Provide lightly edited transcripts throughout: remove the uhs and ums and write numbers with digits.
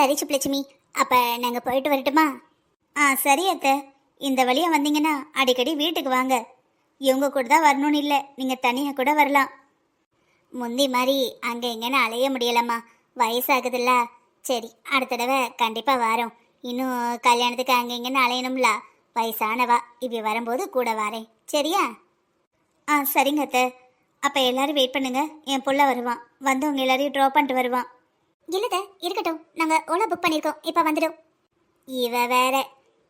சரி சுப்லட்சுமி, அப்ப நாங்க போயிட்டு வரட்டுமா? சரி அத்தை. இந்த வழியா வந்தீங்கன்னா அடிக்கடி வீட்டுக்கு வாங்க. இவங்க கூட தான் வரணும்னு இல்லை, நீங்க தனியா கூட வரலாம். முந்தி மாதிரி அங்க இங்கன்னு அலைய முடியலம்மா, வயசாகுதுல்ல. சரி, அடுத்த தடவை கண்டிப்பா வரோம். இன்னும் கல்யாணத்துக்கு அங்க இங்கன்னு அலையணும்ல, வயசானவா. இப்படி வரும்போது கூட வரேன், சரியா? சரிங்க அத்தை. அப்ப எல்லாரும் வெயிட் பண்ணுங்க, என் புள்ள வருவான். வந்தவங்க எல்லாரையும் ட்ராப் பண்ணிட்டு வருவான். இல்லத, இருக்கட்டும், நாங்க ஓலா புக் பண்ணிருக்கோம், இப்ப வந்துடும். இவ வேற.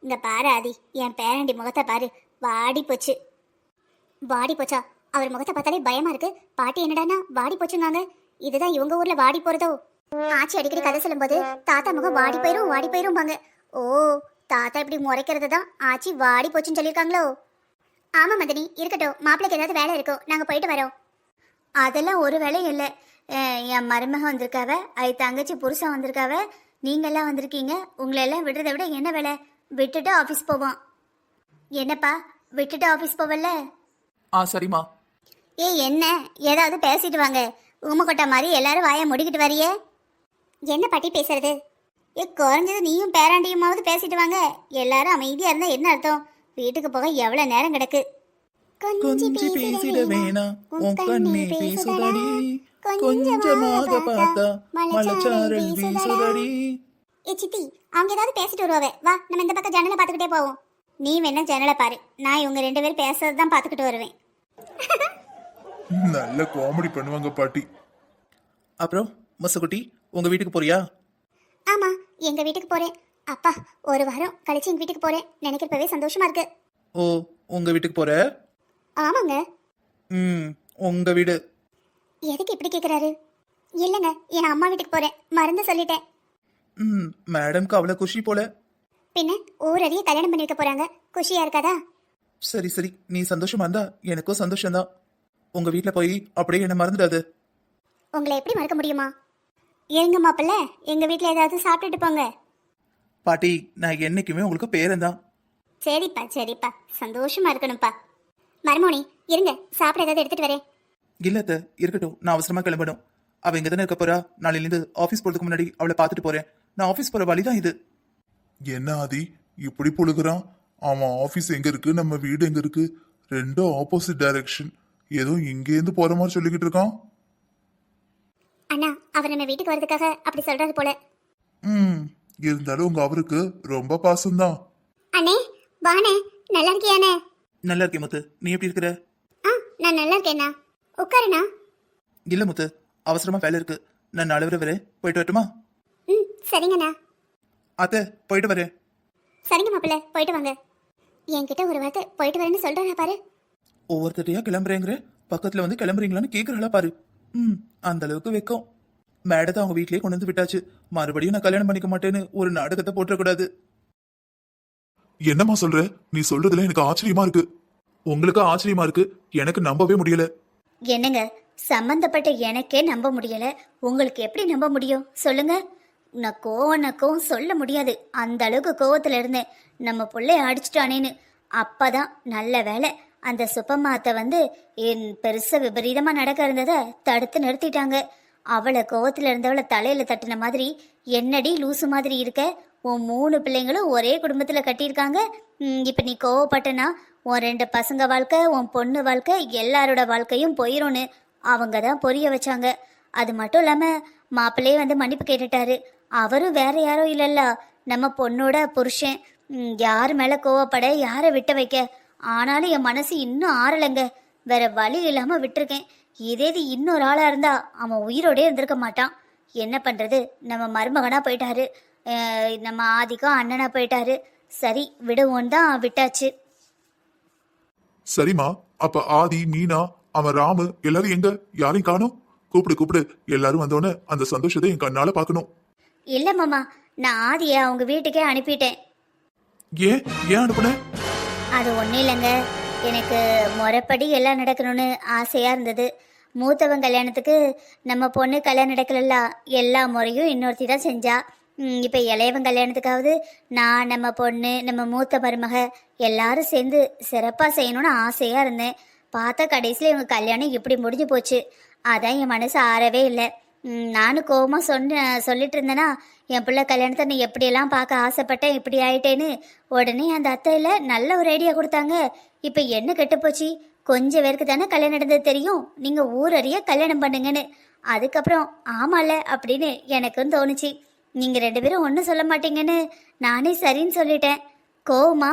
இங்க பாரு ஆதி, என் பேரண்டி முகத்தை பாரு, வாடி போச்சு. வாடி போச்சா? அவர் முகத்தை பார்த்தாலே பயமா இருக்கு. பாட்டி என்னடானா வாடி போச்சுங்காங்க. இதுதான் இவங்க ஊர்ல வாடி போறதோ? ஆச்சி அடிக்கடி கதை சொல்லும்போது தாத்தா முகம் வாடி போயிரும் பாங்க. ஓ, தாத்தா இப்படி முறைக்கிறது தான் ஆச்சி வாடி போச்சுன்னு சொல்லியிருக்காங்களோ? ஆமா மதனி, இருக்கட்டும். மாப்பிள்ளைக்கு ஏதாவது வேலை இருக்கும், நாங்க போயிட்டு வரோம். அதெல்லாம் ஒரு வேலையும் இல்லை. என் மருமக வந்திருக்காவ, அது தங்கச்சி புருஷன் வந்திருக்காவ, நீங்கெல்லாம் வந்திருக்கீங்க. உங்களெல்லாம் விடுறதை விட என்ன வேலை? விட்டுட்டு ஆஃபீஸ் போவோம். என்னப்பா, விட்டுட்டு ஆஃபீஸ் போவல்ல? சரிம்மா. என்ன ஏதாவது பேசிட்டு வாங்க. ஊமக்கொட்டா மாதிரி எல்லாரும் வாயை முடிக்கிட்டு வரியே. என்ன பாட்டி பேசுறது? குறைஞ்சது நீயும் பேராண்டியுமாவது பேசிட்டு வாங்க. எல்லாரும் அமைதியா இருந்தா என்ன அர்த்தம்? வீட்டுக்கு போக எவ்வளவு நேரம் கிடக்கு. கொஞ்சி பேசிட வேணா, உன் கண்ணே பேசுதடி, கொஞ்சமாக பார்த்தா மலச்சாரல் வீசுதடி. சித்தி, அவங்க ஏதாவது பேசிட்டு வருவாவே. வா, நம்ம இந்த பக்கம் ஜன்னலை பார்த்துக்கிட்டே போவோம். நீ வேணா ஜன்னலை பாரு, நான் இவங்க 2 பேரும் பேசுறது தான் பார்த்துக்கிட்டு வருவேன். நல்ல காமெடி பண்ணுவாங்க பாட்டி. அப்புறம் மசக்குட்டி, உங்க வீட்டுக்கு போறியா? ஆமா, எங்க வீட்டுக்கு போறேன். அப்பா, ஒரு வாரம் கழிச்சு எங்க வீட்டுக்கு போறேன். நினைக்கிறப்பவே சந்தோஷமா இருக்கு. ஓ, உங்க வீட்டுக்கு போற? ஆமாங்க. உங்க வீடு எதுக்கு இப்படி கேக்குறாரு? இல்லங்க, என் அம்மா வீட்டுக்கு போறேன், மறந்து சொல்லிட்டேன். மேடம்க்கு அவ்வளவு குஷி போல. பின்ன ஊரடியே கல்யாணம் பண்ணிருக்க போறாங்க, குஷியா இருக்காதா? சரி சரி, நீ சந்தோஷமா இருந்தா எனக்கும் சந்தோஷம்தான். உங்க வீட்டுல போய் அப்படியே என்ன மறந்துடாது. உங்களை எப்படி மறக்க முடியுமா? இருங்க மாப்பிள்ள, எங்க வீட்டுல ஏதாவது சாப்பிட்டுட்டு போங்க. பாட்டி, நான் என்னைக்குமே உங்களுக்கு பேரன்தான். சரிப்பா சரிப்பா, சந்தோஷமா இருக்கணும்ப்பா. மருமோனி, இருங்க, சாப்பிட ஏதாவது எடுத்துட்டு வரேன். இல்லத்த, இருக்கட்டும், நான் அவசரமா கிளம்பணும். அவ இங்க தானே இருக்க போறா. நாளையிலிருந்து ஆபீஸ் போறதுக்கு முன்னாடி அவளை பாத்துட்டு போறேன். நான் ஆபீஸ் போற வழிதான் இது. என்ன ஆதி இப்படி புழுகுறான்? அவன் ஆபீஸ் எங்க இருக்கு, நம்ம வீடு எங்க இருக்கு? ரெண்டும் ஆப்போசிட் டைரக்ஷன். ஏதோ இங்கேருந்து போற மாதிரி சொல்லிக்கிட்டு இருக்கான். அண்ணா, அவர் நம்ம வீட்டுக்கு வரதுக்காக அப்படி சொல்றது போல. இருந்தாலும் உங்க அவருக்கு ரொம்ப பாசம்தான். அண்ணே, வாண்ணே. நல்லா இருக்கியாண்ணே? நல்லா இருக்கேன் முத்து, நீ எப்படி இருக்கிற? நான் நல்லா இருக்கேண்ணா. உட்காருண்ணா. இல்ல முத்து, அவசரமா வேலை இருக்கு. நான் நாளை வரை வரேன், போயிட்டு வரட்டுமா? சரிங்கண்ணா. அத்தை, போயிட்டு வரேன். சரிங்க மாப்பிள்ள, போயிட்டு வாங்க. என்கிட்ட ஒரு வார்த்தை போயிட்டு வரேன்னு சொல்றேன் பாரு. ஒவ்வொருத்தரையா கிளம்புறேங்கிற, பக்கத்துல வந்து கிளம்புறீங்களான்னு கேக்குறாளா பாரு. அந்த அளவுக்கு வெக்கம். மேடத்தை அவங்க வீட்லயே கொண்டு வந்து விட்டாச்சு. மறுபடியும் நான் கல்யாணம் பண்ணிக்க மாட்டேன்னு ஒரு நாடகத்தை போட்டுறக்கூடாது. என்னம்மா சொல்ற? நீ சொல்றதுல எனக்கு ஆச்சரியமா இருக்கு. உங்களுக்கு ஆச்சரியமா இருக்கு, எனக்கு நம்பவே முடியல. என்னங்க, சம்பந்தப்பட்ட எனக்கே நம்ப முடியல, உங்களுக்கு எப்படி நம்ப முடியும் சொல்லுங்க? நான் கோவம் சொல்ல முடியாது, அந்த அளவுக்கு கோவத்துல இருந்தேன். நம்ம பிள்ளைய அடிச்சுட்டானேன்னு. அப்பதான் நல்ல வேலை, அந்த சுப்பம்மாத்த வந்து என் பெருசா விபரீதமா நடக்க இருந்ததை தடுத்து நிறுத்திட்டாங்க. அவளை கோவத்துல இருந்தவளை தலையில தட்டின மாதிரி, என்னடி லூசு மாதிரி இருக்க, உன் 3 பிள்ளைங்களும் ஒரே குடும்பத்துல கட்டியிருக்காங்க. இப்ப நீ கோவப்பட்டனா உன் 2 பசங்க வாழ்க்கை, உன் பொண்ணு வாழ்க்கை, எல்லாரோட வாழ்க்கையும் போயிரும்னு அவங்க தான் புரிய வச்சாங்க. அது மட்டும் இல்லாம மாப்பிள்ளையே வந்து மன்னிப்பு கேட்டுட்டாரு. அவரும் வேற யாரோ இல்லல்ல, நம்ம பொண்ணோட புருஷன். யார் மேல கோவப்பட, யாரை விட்ட வைக்க? ஆனாலும் என் மனசு இன்னும் ஆறலைங்க. வேற வழி இல்லாம விட்டுருக்கேன். இதே இன்னொரு ஆளா இருந்தா அவன் உயிரோடே இருந்திருக்க மாட்டான். என்ன பண்றது, நம்ம மருமகனா போயிட்டாரு, நம்ம ஆதிக்கும் அண்ணனா போயிட்டாரு. சரி விடுவோம் தான் விட்டாச்சு. சரிம்மா, அப்ப ஆதி, மீனா, அவன் ராமு எல்லாரும் எங்க? யாரையும் காணோம். கூப்பிடு, எல்லாரும் வந்தோன்னு அந்த சந்தோஷத்தை என் கண்ணால பாக்கணும். இல்ல மாமா, நான் ஆதியை அவங்க வீட்டுக்கே அனுப்பிட்டேன். ஏன் அனுப்புன? அது ஒன்றும் இல்லைங்க, எனக்கு முறைப்படி எல்லாம் நடக்கணும்னு ஆசையாக இருந்தது. மூத்தவன் கல்யாணத்துக்கு நம்ம பொண்ணு கல்யாணம் நடக்கலல்ல, எல்லா முறையும் இன்னொருத்தி தான் செஞ்சா. இப்போ இளையவன் கல்யாணத்துக்காவது நான், நம்ம பொண்ணு, நம்ம மூத்த மருமக எல்லாரும் சேர்ந்து சிறப்பாக செய்யணும்னு ஆசையாக இருந்தேன். பார்த்தா கடைசியில் இவங்க கல்யாணம் இப்படி முடிஞ்சு போச்சு. அதான் என் மனசு ஆறவே இல்லை. நானும் கோவமா சொல்லிட்டு இருந்தேனா, என் பிள்ளை கல்யாணத்தை நீ எப்படியெல்லாம் பார்க்க ஆசைப்பட்டேன், இப்படி ஆயிட்டேன்னு. உடனே அந்த அத்தையில நல்ல ஒரு ஐடியா கொடுத்தாங்க. இப்போ என்ன கெட்டுப்போச்சு, கொஞ்சம் பேருக்கு தானே கல்யாணம் நடந்தது தெரியும், நீங்கள் ஊரறிய கல்யாணம் பண்ணுங்கன்னு. அதுக்கப்புறம் ஆமால அப்படின்னு எனக்கும் தோணுச்சு. நீங்கள் 2 பேரும் ஒன்றும் சொல்ல மாட்டீங்கன்னு நானே சரின்னு சொல்லிட்டேன். கோவமா?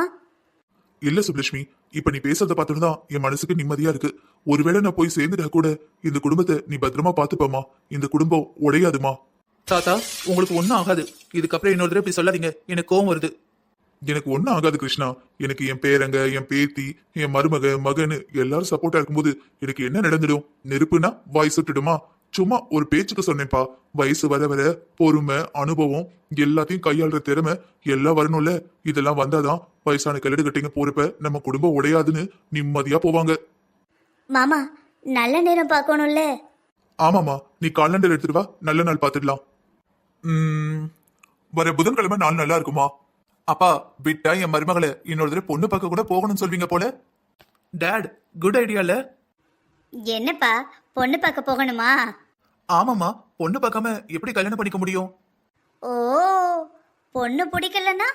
இல்ல சுப்லட்சுமி, இப்ப நீ பேசுறத பார்த்துட்டு தான் என் மனசுக்கு நிம்மதியா இருக்கு. ஒருவேளை நான் போய் சேர்ந்துட்டா கூட இந்த குடும்பத்தை நீ பத்திரமா பாத்துப்பமா. இந்த குடும்பம் உடையாதுமா. தாத்தா, உங்களுக்கு ஒன்றும் ஆகாது. இதுக்கப்புறம் இன்னொரு தடவை இப்படி சொல்லாதீங்க, எனக்கு கோவம் வருது. எனக்கு ஒன்னும் ஆகாது கிருஷ்ணா. எனக்கு என் பேரங்க, என் பேத்தி, என் மருமக, மகன்னு எல்லாரும் சப்போர்ட்டா இருக்கும்போது எனக்கு என்ன நடந்துடும்? நெருப்புனா வாய் சுட்டுடுமா? சும்மா ஒரு பேச்சுக்கு சொன்னேன்ப்பா. வயசு வர வர பொறுமை, அனுபவம், எல்லாத்தையும் கையாளுற திறமை எல்லாம் வரணும்ல. இதெல்லாம் வந்தாதான் வயசான கல்லடு கட்டிங்க போறப்ப நம்ம குடும்பம் உடையாதுன்னு நிம்மதியா போவாங்க. மாமா, நல்ல நேரம் பார்க்கணும்ல. ஆமாமா, நீ காலண்டர் எடுத்துட்டு வா, நல்ல நாள் பாத்துடலாம். வர புதன்கிழமை நாள் நல்லா இருக்குமா? அப்பா, விட்டா என் மருமகளை இன்னொரு தடவை பொண்ணு பார்க்க கூட போகணும்னு சொல்வீங்க போல. டேட், குட் ஐடியால. என்னப்பா, பொண்ணு பார்க்க போகணுமா? ஆமாம்மா, பொண்ணு பார்க்காம எப்படி கல்யாணம் பண்ணிக்க முடியும்? ஓ, பொண்ணு பிடிக்கலன்னா?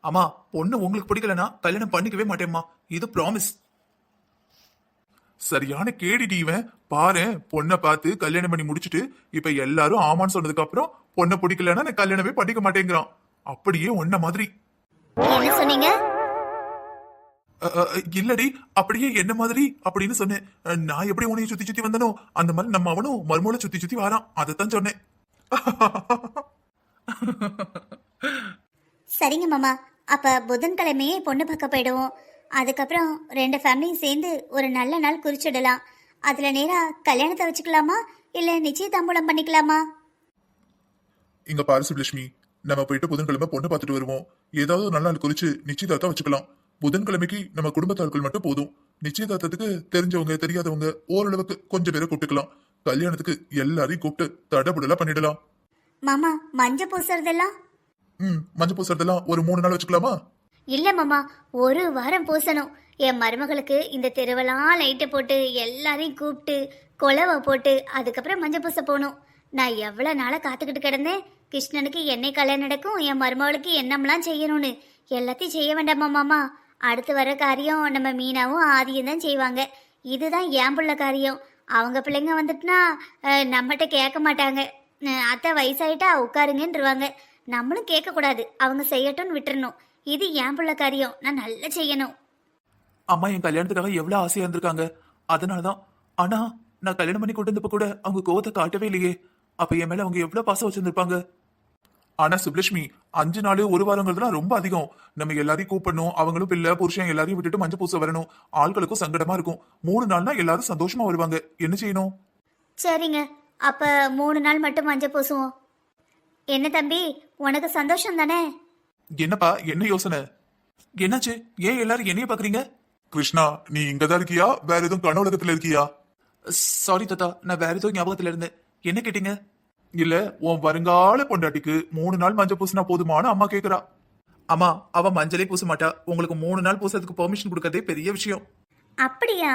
அம்மா, பொண்ணு உங்களுக்கு பிடிக்கலனா கல்யாணம் பண்ணிக்கவே மாட்டேம்மா, இது ப்ராமிஸ். சரியான கேடிடி இவன். பாரு, பொண்ணை பார்த்து கல்யாணம் பண்ணி முடிச்சுட்டு இப்ப எல்லாரும் ஆமான்னு சொன்னதுக்கு அப்புறம் பொண்ணை பிடிக்கலன்னா நான் கல்யாணமே பண்ணிக்க மாட்டேங்கிறான். அப்படியே ஒன்ன மாதிரி. என்ன சொன்னீங்க? இல்லடி, அப்படியே என்ன மாதிரி அப்படின்னு சொன்னேன். நான் எப்படி உன்னைய சுத்தி சுத்தி வந்தனோ அந்த மாதிரி நம்ம அவனும் மருமூளை சுத்தி சுத்தி வாரான், அதைத்தான் சொன்னேன். சரிங்க மாமா, அப்ப புதன்கிழமையே பொண்ணு பார்க்க போயிடுவோம். அதுக்கப்புறம் 2 ஃபேமிலியும் சேர்ந்து ஒரு நல்ல நாள் குறிச்சிடலாம். அதுல நேரா கல்யாணத்தை வச்சுக்கலாமா, இல்ல நிச்சயதாம்பூலம் பண்ணிக்கலாமா? இங்க பாரு சுப்லட்சுமி, நம்ம போயிட்டு புதன்கிழமை பொண்ணு பார்த்துட்டு வருவோம். ஏதாவது நல்ல நாள் குறிச்சு நிச்சயதார்த்தம் வச்சுக்கலாம். புதன்கிழமைக்கு நம்ம குடும்பத்தாட்கள் மட்டும் போதும். நிச்சயதார்த்தத்துக்கு தெரிஞ்சவங்க தெரியாதவங்க ஓரளவுக்கு கொஞ்சம் பேரை கூப்பிட்டுக்கலாம். கல்யாணத்துக்கு எல்லாரையும் கூப்பிட்டு தடபுடலா பண்ணிடலாம். மாமா, மஞ்ச பூசுறதெல்லாம்? மஞ்சள் பூசுறதெல்லாம் ஒரு 3 நாள் வச்சுக்கலாமா? இல்ல மாமா, 1 வாரம் பூசணும். என் மருமகளுக்கு இந்த தெருவெல்லாம் லைட்டை போட்டு எல்லாரையும் கூப்பிட்டு கொலவை போட்டு அதுக்கப்புறம் மஞ்சள் பூச போகணும். நான் எவ்வளோ நாளாக காத்துக்கிட்டு கிடந்தேன். கிருஷ்ணனுக்கு என்னை கல்யாணம் நடக்கும், என் மருமகளுக்கு என்னம்லாம் செய்யணும்னு. எல்லாத்தையும் செய்ய வேண்டாமா மாமா? அடுத்து வர காரியம் நம்ம மீனாவும் ஆதியும் தான் செய்வாங்க. இதுதான் என் பிள்ளை காரியம். அவங்க பிள்ளைங்க வந்துட்டுனா நம்மகிட்ட கேட்க மாட்டாங்க. அத்தை வயசாயிட்டா உட்காருங்கன்றுவாங்க. நம்மளும் கேட்கக்கூடாது, அவங்க செய்யட்டும்னு விட்டுறணும். இது என் பிள்ளை காரியம், நான் நல்லா செய்யணும். அம்மா என் கல்யாணத்துக்காக எவ்வளவு ஆசையா இருந்திருக்காங்க, அதனாலதான். ஆனா நான் கல்யாணம் பண்ணி கொண்டு வந்தப்ப கூட அவங்க கோவத்தை காட்டவே இல்லையே. அப்ப என் மேல அவங்க எவ்வளவு பாசம் வச்சிருந்திருப்பாங்க. ஆனா சுப்லட்சுமி, 5 நாள் 1 வாரங்கிறதுலாம் ரொம்ப அதிகம். நம்ம எல்லாரையும் கூப்பிடணும், அவங்களும் பிள்ளை புருஷன் எல்லாரையும் விட்டுட்டு மஞ்சள் பூச வரணும். ஆட்களுக்கும் சங்கடமா இருக்கும். 3 நாள்னா எல்லாரும் சந்தோஷமா வருவாங்க. என்ன செய்யணும்? சரிங்க, அப்ப 3 நாள் மட்டும் மஞ்சள் பூசுவோம். என்ன தம்பி, உனக்கு சந்தோஷம் தானே? என்னப்பா, என்ன யோசனை? என்னாச்சு? ஏன் எல்லாரும் என்னைய பாக்குறீங்க? கிருஷ்ணா, நீ இங்கதான் இருக்கியா, வேற எதுவும் கன உலகத்துல இருக்கியா? சாரி தாத்தா, நான் வேற ஏதோ ஞாபகத்துல இருந்தேன். என்ன கேட்டீங்க? இல்ல, உன் வருங்கால பொண்டாட்டிக்கு 3 நாள் மஞ்சள் பூசினா போதுமான்னு அம்மா கேக்குறா. அம்மா, அவ மஞ்சளே பூச மாட்டா. உங்களுக்கு 3 நாள் பூசறதுக்கு பெர்மிஷன் கொடுக்கறதே பெரிய விஷயம். அப்படியா?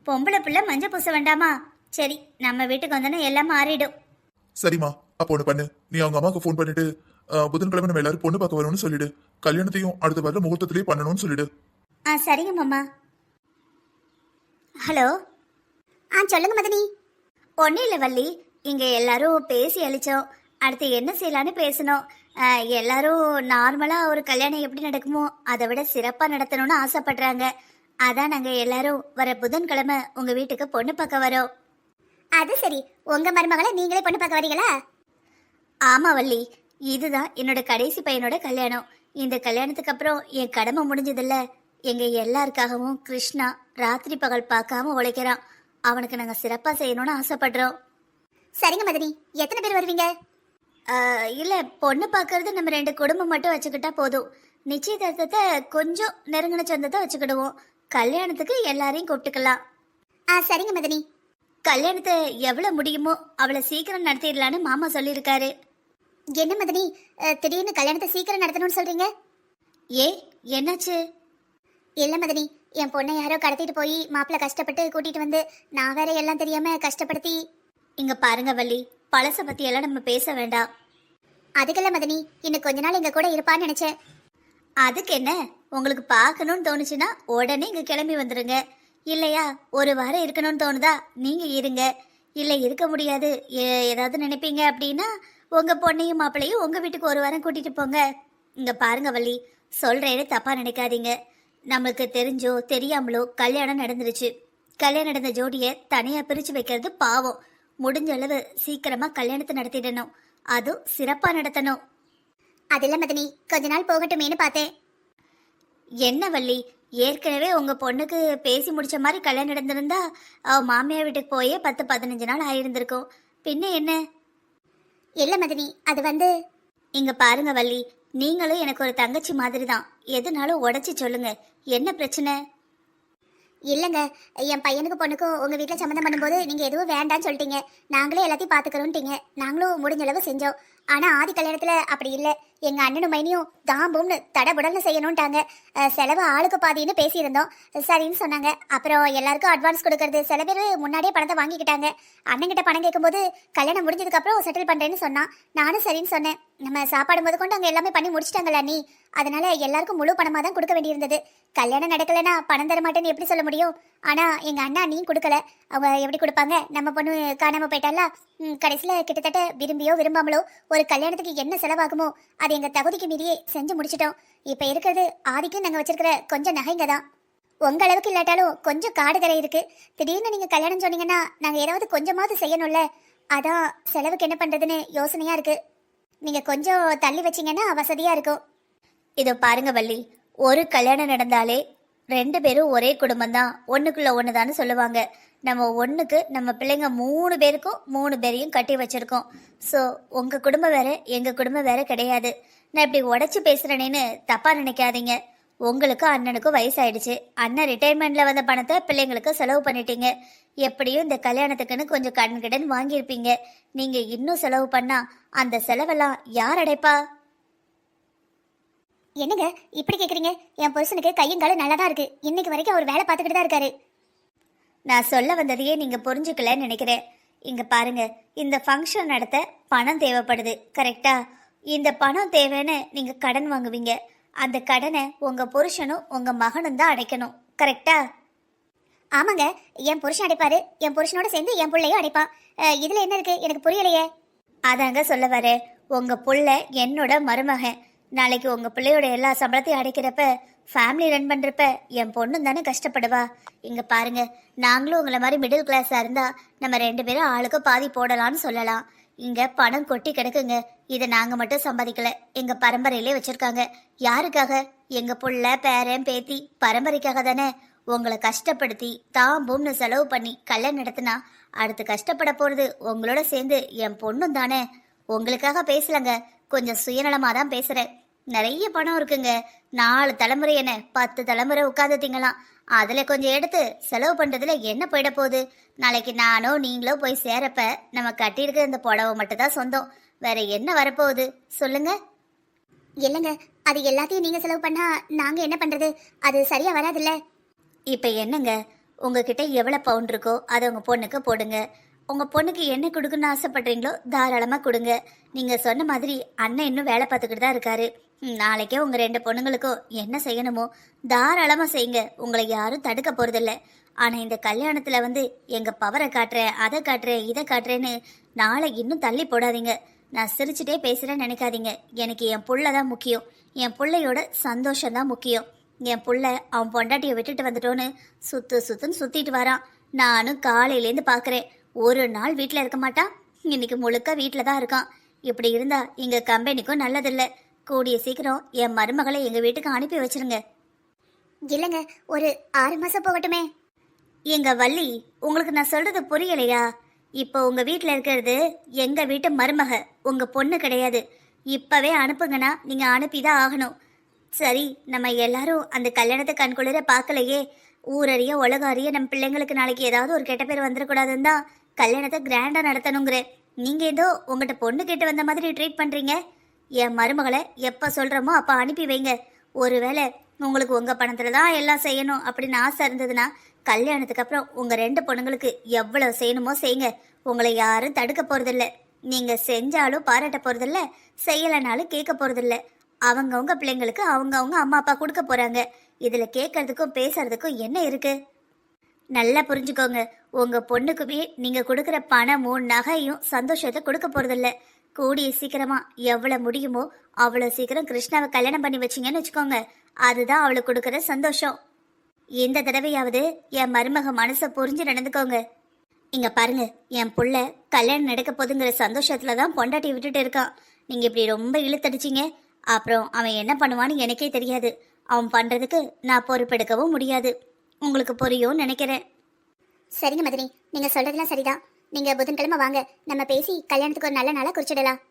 பொம்பளை பிள்ளை மஞ்சள் பூச வேண்டாமா? சரி, நம்ம வீட்டுக்கு வந்தோன்னா எல்லாம் மாறிடும். சரிம்மா, அப்போ ஒண்ணு பண்ணு. நீ அவங்க அம்மாவுக்கு ஃபோன் பண்ணிட்டு புதன்கிழமை நம்ம எல்லாரும் பொண்ணு பார்க்க வரணும்னு சொல்லிடு. கல்யாணத்தையும் அடுத்த வர முகூர்த்தத்திலேயே பண்ணணும்னு சொல்லிடு. சரிங்க மாமா. ஹலோ. சொல்லுங்க மதனி. ஒன்றும் இல்லை வள்ளி, இங்கே எல்லாரும் பேசி அழிச்சோம். அடுத்து என்ன செய்யலான்னு பேசணும். எல்லாரும் நார்மலாக ஒரு கல்யாணம் எப்படி நடக்குமோ அதை விட சிறப்பாக நடத்தணும்னு ஆசைப்படுறாங்க. அதான் நாங்கள் எல்லாரும் வர புதன்கிழமை உங்கள் வீட்டுக்கு பொண்ணு பார்க்க வரோம். அது சரி, உங்கள் மருமகளை நீங்களே பொண்ணு பார்க்க வரீங்களா? ஆமாம் வள்ளி, இதுதான் என்னோட கடைசி பையனோட கல்யாணம். இந்த கல்யாணத்துக்கு அப்புறம் என் கடமை முடிஞ்சதில்ல. எங்கள் எல்லாருக்காகவும் கிருஷ்ணா ராத்திரி பகல் பார்க்காம உழைக்கிறான். அவனுக்கு நாங்கள் சிறப்பாக செய்யணும்னு ஆசைப்படுறோம். சரிங்க மதனி, எத்தனை பேர் வருவீங்க? இல்லை, பொண்ணு பார்க்கறது நம்ம 2 குடும்பம் மட்டும் வச்சுக்கிட்டா போதும். நிச்சயதார்த்தத்தை கொஞ்சம் நெருங்கின சொந்தத்தை வச்சுக்கிடுவோம். கல்யாணத்துக்கு எல்லாரையும் கூப்பிட்டுக்கலாம். சரிங்க மதனி. கல்யாணத்தை எவ்வளோ முடியுமோ அவ்வளோ சீக்கிரம் நடத்திடலான்னு மாமா சொல்லியிருக்காரு. என்ன மதனி, திடீர்னு கல்யாணத்தை சீக்கிரம் நடத்தணும்னு சொல்றீங்க? என்னாச்சு? இல்லை மதனி, என் பொண்ணை யாரோ கடத்திட்டு போய் மாப்பிள்ளை கஷ்டப்பட்டு கூட்டிட்டு வந்து நான் வேற எல்லாம் தெரியாம கஷ்டப்படுத்தி. இங்க பாருங்க வள்ளி, பழச பத்தி எல்லாம் நம்ம பேச வேண்டாம். அதுக்கல்ல மதனி, இன்னும் கொஞ்ச நாள் எங்க கூட இருப்பான்னு நினைச்சேன். அதுக்கு என்ன, உங்களுக்கு பார்க்கணும்னு தோணுச்சுன்னா உடனே இங்க கிளம்பி வந்துருங்க. இல்லையா ஒரு வாரம் இருக்கணும்னு தோணுதா நீங்க இருங்க. இல்லை இருக்க முடியாது ஏதாவது நினைப்பீங்க அப்படின்னா உங்க பொண்ணையும் மாப்பிள்ளையும் உங்க வீட்டுக்கு ஒரு வாரம் கூட்டிட்டு போங்க. இங்க பாருங்க வள்ளி, சொல்றேன்னு தப்பா நினைக்காதீங்க. நம்மளுக்கு தெரிஞ்சோ தெரியாமலோ கல்யாணம் நடந்துருச்சு. கல்யாணம் நடந்த ஜோடியை தனியா பிரிச்சு வைக்கிறது பாவம். முடிஞ்ச அளவு சீக்கிரமா கல்யாணத்தை நடத்திடணும், அதுவும் சிறப்பா நடத்தணும். அதில்ல மதனி, கொஞ்ச நாள் போகட்டுமேனு பார்த்தேன். என்ன வள்ளி, ஏற்கனவே உங்க பொண்ணுக்கு பேசி முடிச்ச மாதிரி கல்யாணம் நடந்திருந்தா அவ மாமியார் வீட்டுக்கு போயே 10-15 நாள் ஆயிருந்திருக்கும். பின்ன என்ன? இல்ல மதனி, அது இங்க பாருங்க வள்ளி, நீங்களும் எனக்கு ஒரு தங்கச்சி மாதிரி தான். எதுனாலும் உடைச்சி சொல்லுங்க, என்ன பிரச்சனை? இல்லைங்க, என் பையனுக்கு பொண்ணுக்கும் உங்கள் வீட்டில் சம்மந்தம் பண்ணும்போது நீங்கள் எதுவும் வேண்டான்னு சொல்லிட்டீங்க. நாங்களே எல்லாத்தையும் பார்த்துக்கிறோன்ட்டீங்க. நாங்களும் முடிஞ்ச அளவு செஞ்சோம். ஆனால் ஆதி கல்யாணத்தில் அப்படி இல்லை. எங்கள் அண்ணனும் மைனியும் தாம்பூம்னு தடபுடல்னு செய்யணுன்ட்டாங்க. செலவு ஆளுக்கு பாதின்னு பேசியிருந்தோம். சரின்னு சொன்னாங்க. அப்புறம் எல்லாருக்கும் அட்வான்ஸ் கொடுக்கறது, சில பேர் முன்னாடியே பணத்தை வாங்கிக்கிட்டாங்க. அண்ணன்கிட்ட பணம் கேட்கும்போது கல்யாணம் முடிஞ்சதுக்கப்புறம் செட்டில் பண்ணுறேன்னு சொன்னான். நானும் சரின்னு சொன்னேன். நம்ம சாப்பாடு போது கொண்டு அங்கே எல்லாமே பண்ணி முடிச்சிட்டாங்களா நீ, அதனால எல்லாருக்கும் முழு பணமாக தான் கொடுக்க வேண்டியிருந்தது. கல்யாணம் நடக்கலைன்னா பணம் தர மாட்டேன்னு எப்படி சொல்ல முடியும்? ஆனால் எங்கள் அண்ணா நீ கொடுக்கல, அவங்க எப்படி கொடுப்பாங்க? நம்ம பொண்ணு காணாமல் போயிட்டால. கடைசியில் கிட்டத்தட்ட விரும்பியோ விரும்பாமலோ ஒரு கல்யாணத்துக்கு என்ன செலவாகுமோ அது எங்கள் தகுதிக்கு மீறியே செஞ்சு முடிச்சிட்டோம். இப்போ இருக்கிறது ஆதிக்கும் நாங்கள் வச்சிருக்கிற கொஞ்சம் நகைங்க தான். உங்கள் அளவுக்கு இல்லாட்டாலும் கொஞ்சம் காடு கரை இருக்கு. திடீர்னு நீங்கள் கல்யாணம் சொன்னீங்கன்னா நாங்கள் ஏதாவது கொஞ்சமாவது செய்யணும்ல. அதான் செலவுக்கு என்ன பண்ணுறதுன்னு யோசனையாக இருக்கு. நீங்கள் கொஞ்சம் தள்ளி வச்சிங்கன்னா வசதியாக இருக்கும். இதோ பாருங்க வள்ளி, ஒரு கல்யாணம் நடந்தாலே 2 பேரும் ஒரே குடும்பம் தான், ஒன்றுக்குள்ள ஒன்று தானே சொல்லுவாங்க. நம்ம ஒன்றுக்கு நம்ம பிள்ளைங்க 3 பேருக்கும் 3 பேரையும் கட்டி வச்சிருக்கோம். ஸோ உங்கள் குடும்பம் வேற எங்கள் குடும்பம் வேற கிடையாது. நான் இப்படி உடச்சி பேசுகிறேனேன்னு தப்பாக நினைக்காதீங்க. உங்களுக்கும் அண்ணனுக்கும் வயசாயிடுச்சு. அண்ணன் ரிட்டையர்மெண்ட்டில் வந்த பணத்தை பிள்ளைங்களுக்கு செலவு பண்ணிட்டீங்க. எப்படியும் இந்த கல்யாணத்துக்குன்னு கொஞ்சம் கடன் வாங்கியிருப்பீங்க. நீங்கள் இன்னும் செலவு பண்ணா அந்த செலவெல்லாம் யார் அடைப்பா? என்னங்க இப்படி கேக்குறீங்க? என் புருஷனுக்கு கையும் காலும் நல்லா தான் இருக்கு. இன்னைக்கு வரைக்கும் அவர் வேலை பார்த்துக்கிட்டு தான் இருக்காரு. நான் சொல்ல வந்ததையே நீங்க புரிஞ்சுக்கலன்னு நினைக்கிறேன். இங்க பாருங்க, இந்த ஃபங்க்ஷன் நடத்த பணம் தேவைப்படுது, கரெக்டா? இந்த பணம் தேவைன்னு நீங்க கடன் வாங்குவீங்க. அந்த கடனை உங்க புருஷனும் உங்க மகனும் தான் அடைக்கணும், கரெக்டா? ஆமாங்க, என் புருஷன் அடைப்பாரு. என் புருஷனோட சேர்ந்து என் பிள்ளையும் அடைப்பான். இதுல என்ன இருக்கு? எனக்கு புரியலையே. அதாங்க சொல்ல வரேன். உங்க புள்ள என்னோட மருமகன். நாளைக்கு உங்க பிள்ளையோட எல்லா சம்பளத்தையும் அடைக்கிறப்ப, ஃபேமிலி ரன் பண்றப்ப என் பொண்ணு தானே கஷ்டப்படுவா. இங்க பாருங்க, நாங்களும் உங்களை மாதிரி மிடில் கிளாஸா இருந்தா நம்ம 2 பேரும் ஆளுக்கு பாதி போடலாம்னு சொல்லலாம். இங்க பணம் கொட்டி கிடக்குங்க. இதை நாங்க மட்டும் சம்பாதிக்கல, எங்க பரம்பரையிலே வச்சிருக்காங்க. யாருக்காக? எங்க புள்ள பேரன் பேத்தி பரம்பரைக்காக தானே. உங்களை கஷ்டப்படுத்தி தாம்பூம்னு செலவு பண்ணி கல்யாணம் நடத்தினா அடுத்து கஷ்டப்பட போறது உங்களோட சேர்ந்து என் பொண்ணும் தானே. உங்களுக்காக பேசலங்க, கொஞ்சம் சுயநலமா தான் பேசுறேன். நிறைய பணம் இருக்குங்க. 4 தலைமுறை என்ன 10 தலைமுறை உட்காந்து திங்கலாம். அதுல கொஞ்சம் எடுத்து செலவு பண்றதுல என்ன போயிட போகுது? நாளைக்கு நானோ நீங்களோ போய் சேரப்ப நம்ம கட்டியிருக்க இந்த புடவை மட்டும் தான் சொந்தம். வேற என்ன வரப்போகுது சொல்லுங்க? இல்லைங்க, அது எல்லாத்தையும் நீங்க செலவு பண்ணா நாங்க என்ன பண்றது? அது சரியா வராதுல்ல. இப்ப என்னங்க, உங்ககிட்ட எவ்வளவு பவுன் இருக்கோ அதை உங்க பொண்ணுக்கு போடுங்க. உங்க பொண்ணுக்கு என்ன கொடுக்கணும்னு ஆசைப்படுறீங்களோ தாராளமா கொடுங்க. நீங்க சொன்ன மாதிரி அண்ணன் இன்னும் வேலை பார்த்துக்கிட்டு தான் இருக்காரு. நாளைக்கே உங்க 2 பொண்ணுங்களுக்கும் என்ன செய்யணுமோ தாராளமா செய்யுங்க. உங்களை யாரும் தடுக்க போறதில்ல. ஆனா இந்த கல்யாணத்துல எங்க பவரை காட்டுறேன், அதை காட்டுறேன், இதை காட்டுறேன்னு நாளை இன்னும் தள்ளி போடாதீங்க. நான் சிரிச்சுட்டே பேசுறேன்னு நினைக்காதீங்க. எனக்கு என் புள்ள தான் முக்கியம். என் பிள்ளையோட சந்தோஷம் தான் முக்கியம். என் புள்ள அவன் பொண்டாட்டியை விட்டுட்டு வந்துட்டோன்னு சுத்துன்னு சுத்திட்டு வரான். நானும் காலையிலேருந்து பாக்குறேன். ஒரு நாள் வீட்டில் இருக்க மாட்டான். இன்னைக்கு முழுக்க வீட்டில் தான் இருக்கான். இப்படி இருந்தா எங்க கம்பெனிக்கும் நல்லதில்லை. கூடிய சீக்கிரம் என் மருமகளை எங்க வீட்டுக்கு அனுப்பி வச்சிருங்க. இல்லைங்க, ஒரு 6 மாசம் போகட்டுமே. எங்க வள்ளி, உங்களுக்கு நான் சொல்றது புரியலையா? இப்போ உங்க வீட்டில் இருக்கிறது எங்க வீட்டு மருமக, உங்க பொண்ணு கிடையாது. இப்பவே அனுப்புங்கன்னா நீங்க அனுப்பிதான் ஆகணும். சரி, நம்ம எல்லாரும் அந்த கல்யாணத்தை கண்குளிர பார்க்கலையே. ஊரறிய உலகாரிய நம்ம பிள்ளைங்களுக்கு நாளைக்கு ஏதாவது ஒரு கெட்ட பேர் வந்துடக்கூடாதுன்னு தான் கல்யாணத்தை கிராண்டா நடத்தணுங்கிற. நீங்க ஏதோ உங்கள்கிட்ட பொண்ணு கேட்டு வந்த மாதிரி ட்ரீட் பண்றீங்க. என் மருமகளை எப்ப சொல்றோமோ அப்ப அனுப்பி வைங்க. ஒருவேளை உங்களுக்கு உங்க பணத்துல தான் எல்லாம் செய்யணும் அப்படின்னு ஆசை இருந்ததுன்னா கல்யாணத்துக்கு அப்புறம் உங்க 2 பொண்ணுங்களுக்கு எவ்வளவு செய்யணுமோ செய்யுங்க. உங்களை யாரும் தடுக்க போறதில்ல. நீங்க செஞ்சாலும் பாராட்ட போறதில்ல, செய்யலைனாலும் கேட்க போறதில்ல. அவங்கவங்க பிள்ளைங்களுக்கு அவங்கவங்க அம்மா அப்பா கொடுக்க போறாங்க. இதுல கேட்கறதுக்கும் பேசுறதுக்கும் என்ன இருக்கு? நல்லா புரிஞ்சுக்கோங்க. உங்க பொண்ணுக்குமே நீங்க கொடுக்குற பணமும் நகையும் சந்தோஷத்தை கொடுக்க போறதில்ல. கூடிய சீக்கிரமா எவ்வளவு முடியுமோ அவ்வளவு சீக்கிரம் கிருஷ்ணாவை கல்யாணம் பண்ணி வச்சீங்கன்னு வச்சுக்கோங்க. அதுதான் அவளுக்கு கொடுக்குற சந்தோஷம். இந்த தடவையாவது என் மருமக மனசை புரிஞ்சு நடந்துக்கோங்க. இங்க பாருங்க, என் புள்ள கல்யாணம் நடக்க போதுங்கிற சந்தோஷத்துல தான் பொண்டாட்டி விட்டுட்டு இருக்கான். நீங்க இப்படி ரொம்ப இழுத்தடிச்சிங்க, அப்புறம் அவன் என்ன பண்ணுவான்னு எனக்கே தெரியாது. அவன் பண்றதுக்கு நான் பொறுப்பெடுக்கவும் முடியாது. உங்களுக்கு புரியும்னு நினைக்கிறேன். சரிங்க மதினி, நீங்க சொல்றதுலாம் சரிதான். நீங்க புதன்கிழமை வாங்க, நம்ம பேசி கல்யாணத்துக்கு ஒரு நல்ல நாளா குறிச்சிடலாம்.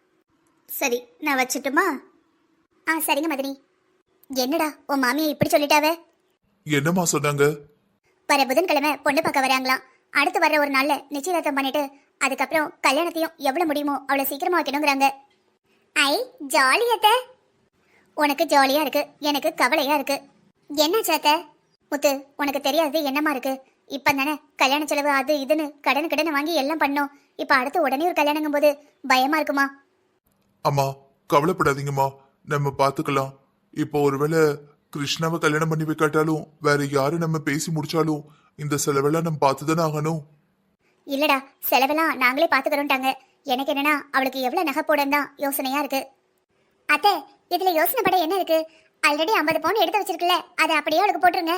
சரி, நான் வச்சுட்டுமா? சரிங்க மதினி. என்னடா உன் மாமியை இப்படி சொல்லிட்டாவே? என்னம்மா சொன்னாங்க? வர புதன்கிழமை பொண்ணு பார்க்க வராங்களாம். அடுத்து வர்ற ஒரு நாள்ல நிச்சயதார்த்தம் பண்ணிட்டு அதுக்கப்புறம் கல்யாணத்தையும் எவ்வளவு முடியுமோ அவ்வளவு சீக்கிரமா வைக்கணுங்கிறாங்க. ஐ ஜாலியத்த. உனக்கு ஜாலியா இருக்கு, எனக்கு கவலையா இருக்கு. என்ன சேத்த முத்து, உனக்கு தெரியாது என்னமா இருக்கு? இப்ப தானே கல்யாண செலவு அது இதுன்னு கடன் வாங்கி எல்லாம் பண்ணோம். இப்ப அடுத்து உடனே ஒரு கல்யாணங்கும் போது பயமா இருக்குமா? அம்மா கவலைப்படாதீங்கம்மா, நம்ம பாத்துக்கலாம். இப்போ ஒருவேளை கிருஷ்ணாவை கல்யாணம் பண்ணி வைக்காட்டாலும் வேற யாரு நம்ம பேசி முடிச்சாலும் இந்த செலவெல்லாம் நம்ம பார்த்துதானே ஆகணும். இல்லடா, செலவெல்லாம் நாங்களே பாத்துக்கிறோம்ட்டாங்க. எனக்கு என்னன்னா அவளுக்கு எவ்வளவு நகை போடன்னு தான் யோசனையா இருக்கு. அத்தை, இதுல யோசனை பட என்ன இருக்கு? ஆல்ரெடி 50 பவுன் எடுத்து வச்சிருக்குல்ல, அதை அப்படியே அவளுக்கு போட்டுருங்க.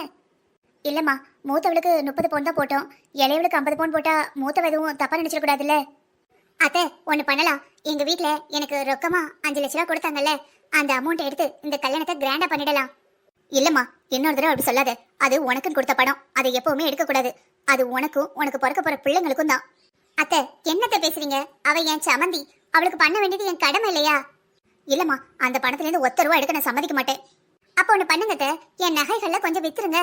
இல்லம்மா, மூத்தவளுக்கு 30 பவுன் தான் போட்டோம். இளையவளுக்கு 50 பவுன் போட்டா மூத்தவ எதுவும் தப்பா நினைச்சிடக்கூடாதுல்ல. அத்தை, ஒண்ணு பண்ணலாம். எங்க வீட்டுல எனக்கு ரொக்கமா 5 லட்ச ரூபா கொடுத்தாங்கல்ல, அந்த அமௌண்ட் எடுத்து இந்த கல்யாணத்தை கிராண்டா பண்ணிடலாம். இல்லம்மா, இன்னொரு தடவை அப்படி சொல்லாத. அது உனக்குன்னு கொடுத்த படம், அதை எப்பவுமே எடுக்க கூடாது. அது உனக்கும் உனக்கு பிறக்க போற பிள்ளைங்களுக்கும் தான். அத்தை, என்னத்தை பேசுறீங்க? அவ என் சமந்தி, அவளுக்கு பண்ண வேண்டியது என் கடமை இல்லையா? இல்லம்மா, அந்த பணத்துல இருந்து 1 ரூபா எடுக்க நான் சம்மதிக்க மாட்டேன். அப்ப ஒண்ணு பண்ணுங்க அத்தை, என் நகைகள்ல கொஞ்சம் வித்துருங்க.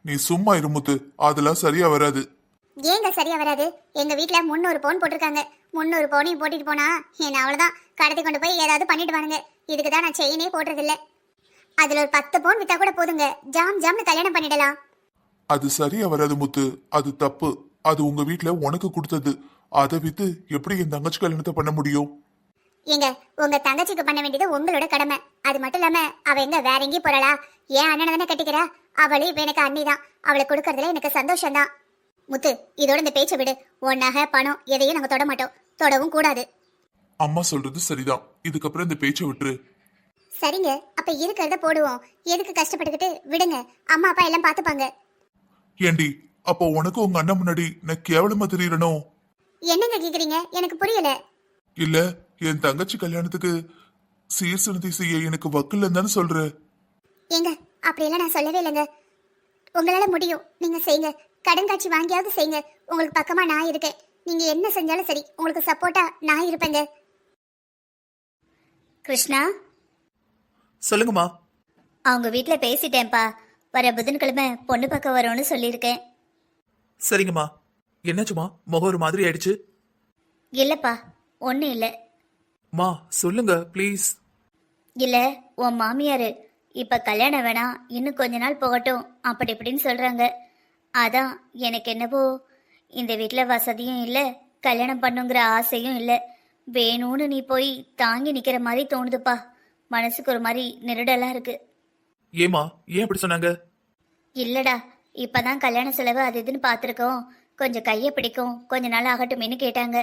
நீ சும்மா இருமுத்து, அதெல்லாம் சரியா வராது. ஏங்க சரியா வராது? எங்க வீட்டுல 300 பவுன் போட்டிருக்காங்க. 300 பவுனையும் போட்டுட்டு போனா என்ன அவ்வளவுதான் கடத்தி கொண்டு போய் ஏதாவது பண்ணிட்டு வானுங்க. இதுக்குதான் நான் செயினே போடுறது இல்ல. அதுல ஒரு 10 பவுன் வித்தா கூட போதுங்க, ஜாம் ஜாம்னு கல்யாணம் பண்ணிடலாம். அது சரியா வராது முத்து, அது தப்பு. அது உங்க வீட்டுல உனக்கு கொடுத்தது. அதை வித்து எப்படி என் தங்கச்சி கல்யாணத்தை பண்ண முடியும்? ஏங்க, உங்க தங்கச்சிக்கு பண்ண வேண்டியது உங்களோட கடமை. அது மட்டும் இல்லாம அவ எங்க வேற எங்கேயும் போறளா? ஏன் அண்ணனை தானே கட்டிக்கிறா. அவளும் இப்ப எனக்கு அண்ணி தான். அவளை கொடுக்கறதுல எனக்கு சந்தோஷம் தான். முத்து, இதோட இந்த பேச்சை விடு. உன் நகை பணம் எதையும் நாங்க தொட மாட்டோம், தொடவும் கூடாது. அம்மா சொல்றது சரிதான், இதுக்கப்புறம் இந்த பேச்சை விட்டுரு. சரிங்க, அப்ப இருக்கிறத போடுவோம். எதுக்கு கஷ்டப்பட்டுக்கிட்டு? விடுங்க, அம்மா அப்பா எல்லாம் பாத்துப்பாங்க. ஏண்டி, அப்போ உனக்கு உங்க அண்ணன் முன்னாடி நான் கேவலமா தெரியறணும்? என்னங்க கேக்குறீங்க? எனக்கு புரியல. இல்ல, என் தங்கச்சி கல்யாணத்துக்கு சீர்சனத்தை செய்ய எனக்கு வக்கில்லைன்னு தானே சொல்ற? ஏங்க, அப்படியெல்லாம் நான் சொல்லவே இல்லைங்க. உங்களால முடியும், நீங்க செய்யுங்க. கடன் காட்சி வாங்கியாவது செய்யுங்க. உங்களுக்கு பக்கமா நான் இருக்கேன். நீங்க என்ன செஞ்சாலும் சரி, உங்களுக்கு சப்போர்ட்டா நான் இருப்பேங்க. கிருஷ்ணா, சொல்லுங்கம்மா. அவங்க வீட்டுல பேசிட்டேன்ப்பா. வர புதன்கிழமை பொண்ணு பக்கம் வரும்னு சொல்லியிருக்கேன். சரிங்கம்மா. என்னாச்சுமா, முகம் ஒரு மாதிரி ஆயிடுச்சு? இல்லப்பா, ஒன்றும் இல்லை. மா சொல்லுங்க ப்ளீஸ். இல்லை, உன் மாமியார் இப்போ கல்யாணம் வேணாம், இன்னும் கொஞ்ச நாள் போகட்டும் அப்படி இப்படின்னு சொல்கிறாங்க. அதான் எனக்கு என்னவோ இந்த வீட்டில் வசதியும் இல்லை, கல்யாணம் பண்ணுங்கிற ஆசையும் இல்லை. வேணும்னு நீ போய் தாங்கி நிற்கிற மாதிரி தோணுதுப்பா. மனசுக்கு ஒரு மாதிரி நெருடலாக இருக்கு. ஏமா, ஏன் அப்படி சொன்னாங்க? இல்லடா, இப்போதான் கல்யாண செலவு அது இதுன்னு பார்த்துருக்கோம். கொஞ்சம் கையை பிடிக்கும், கொஞ்ச நாள் ஆகட்டுமேனு கேட்டாங்க.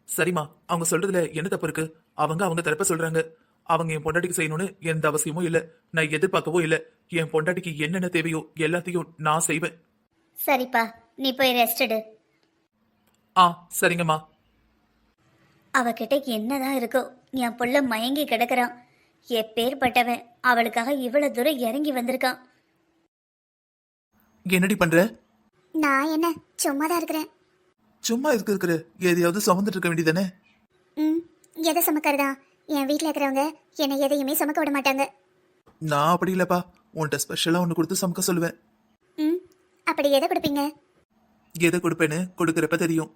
சரிம்மா, அவங்க சொல்றதுல என்ன தப்பு இருக்கு? அவங்க தரப்ப சொல்றாங்க. அவங்க என் பொண்டாட்டிக்கு செய்யணும்னு எந்த அவசியமும் இல்ல, நான் எதிர்பார்க்கவும் இல்ல. என் பொண்டாட்டிக்கு என்னென்ன தேவையோ எல்லாத்தையும் நான் செய்வேன். சரிப்பா, நீ போய் ரெஸ்ட் எடு. சரிங்கம்மா. அவகிட்ட என்னதான் இருக்கோ, என் புள்ள மயங்கி கிடக்குறான். எப்பேற்பட்டவன் அவளுக்காக இவ்வளவு தூரம் இறங்கி வந்திருக்கான். என்னடி பண்ற? நான் என்ன, சும்மா தான் இருக்கிறேன். சும்மா இருக்கிற எதையாவது சுமந்துட்டு இருக்க வேண்டியதானே? எதை சுமக்கிறதா? என் வீட்டில் இருக்கிறவங்க என்னை எதையுமே சுமக்க விட மாட்டாங்க. நான் அப்படி இல்லப்பா, உன்கிட்ட ஸ்பெஷலா ஒன்று கொடுத்து சமைக்க சொல்லுவேன். அப்படி எதை கொடுப்பீங்க? எதை கொடுப்பேன்னு கொடுக்கறப்ப தெரியும்.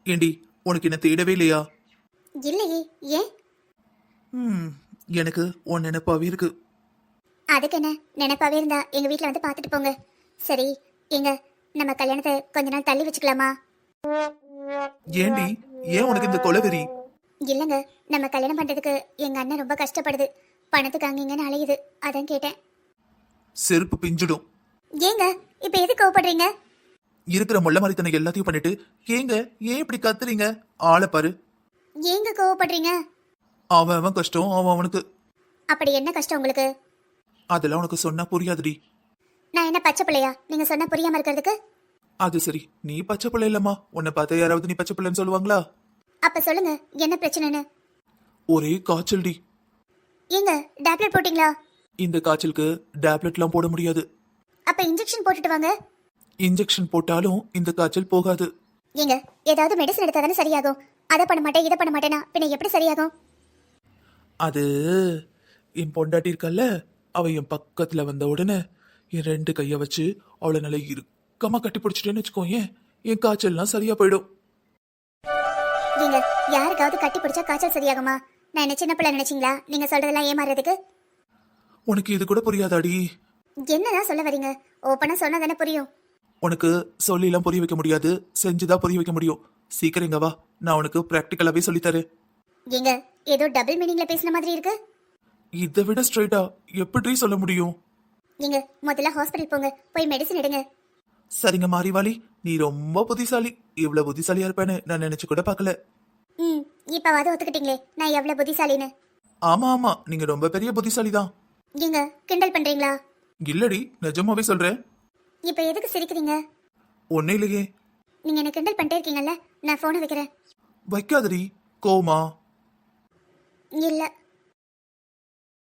ஏண்டி, உனக்கு என்ன தேடவே இல்லையா? இல்லையே, ஏன்? எனக்கு உன் நினைப்பாவே இருக்கு. அதுக்கு என்ன, நினைப்பாவே இருந்தா எங்க வீட்டில் வந்து பார்த்துட்டு போங்க. சரி, எங்க நம்ம கல்யாணத்தை கொஞ்ச நாள் தள்ளி வச்சுக்கலாமா? ஏண்டி ஏன் உனக்கு இந்த கொலவெறி? இல்லைங்க, நம்ம கல்யாணம் பண்றதுக்கு எங்க அண்ணன் ரொம்ப கஷ்டப்படுது. பணத்துக்கு அங்கீங்கன்னு அலையுது, அதான் கேட்டேன். செருப்பு பிஞ்சிடும். ஏங்க இப்ப எது கோவப்படுறீங்க? இருக்கிற முள்ள மாதிரித்தனை எல்லாத்தையும் பண்ணிட்டு ஏங்க ஏன் இப்படி கத்துறீங்க? ஆளை பாரு. ஏங்க கோவப்படுறீங்க? அவன் கஷ்டம் அவனுக்கு. அப்படி என்ன கஷ்டம் உங்களுக்கு? அதெல்லாம் உனக்கு சொன்னா புரியாதுடி. நான் என்ன பச்சை பிள்ளையா நீங்க சொன்ன புரியாம இருக்கிறதுக்கு? அது சரி, நீ பச்சை பிள்ளை இல்லம்மா. உன்னை பார்த்தா யாராவது நீ பச்சை பிள்ளைன்னு சொல்லுவாங்களா? அப்ப சொல்லுங்க என்ன பிரச்சனைன்னு. ஒரே காய்ச்சல்டி. ஏங்க டேப்லெட் போட்டீங்களா? இந்த காய்ச்சலுக்கு டேப்லெட்லாம் போட முடியாது. அப்ப இன்ஜெக்ஷன் போட்டுட்டு வாங்க. இன்ஜெக்ஷன் போட்டாலும் இந்த காய்ச்சல் போகாது. ஏங்க ஏதாவது மெடிசன் எடுத்தா தானே சரியாகும். அதை பண்ண மாட்டேன் இதை பண்ண மாட்டேனா பின்ன எப்படி சரியாகும்? அது என் பொண்டாட்டி இருக்கல்ல, அவ என் பக்கத்துல வந்த உடனே என் 2 கைய வச்சு அவளை நல்லா இறுக்கமா கட்டி பிடிச்சிட்டேன்னு வச்சுக்கோயேன், என் காய்ச்சல்லாம் சரியா போயிடும். ஏங்க யாருக்காவது கட்டி பிடிச்சா காய்ச்சல் சரியாகுமா? நான் என்ன சின்ன பிள்ளை நினைச்சீங்களா நீங்க சொல்றதெல்லாம் ஏமாறதுக்கு? உனக்கு இது கூட புரியாதாடி? என்னதான் சொல்ல வரீங்க? ஓப்பனா சொன்னா தானே புரியும். உனக்கு சொல்லிலாம் புரிய வைக்க முடியாது, செஞ்சுதான் புரிய வைக்க முடியும். சீக்கிரம் இங்க வா, நான் உனக்கு பிராக்டிக்கலாவே சொல்லித்தரேன். ஏங்க ஏதோ டபுள் மீனிங்ல பேசுன மாதிரி இருக்கு. இதை விட ஸ்ட்ரைட்டா எப்படி சொல்ல முடியும்? நீங்க முதல்ல ஹாஸ்பிடல் போங்க, போய் மெடிசன் எடுங்க. சரிங்க மாரிவாளி, நீ ரொம்ப புத்திசாலி. இவ்வளவு புத்திசாலியா இருப்பேன்னு நான் நினைச்சு கூட பார்க்கல. ம் இப்பவாது ஒத்துக்கிட்டீங்களே நான் எவ்வளவு புத்திசாலின்னு. ஆமா ஆமா, நீங்க ரொம்ப பெரிய புத்திசாலி தான். ஏங்க கிண்டல் பண்றீங்களா? இல்லடி, நிஜமாவே சொல்றேன். இப்ப எதுக்கு சிரிக்கிறீங்க? ஒன்னே இல்லையே. நீங்க என்ன கிண்டல் பண்ணிட்டே இருக்கீங்கல்ல, நான் போனை வைக்கிறேன். வைக்காதடி, கோமா. இல்ல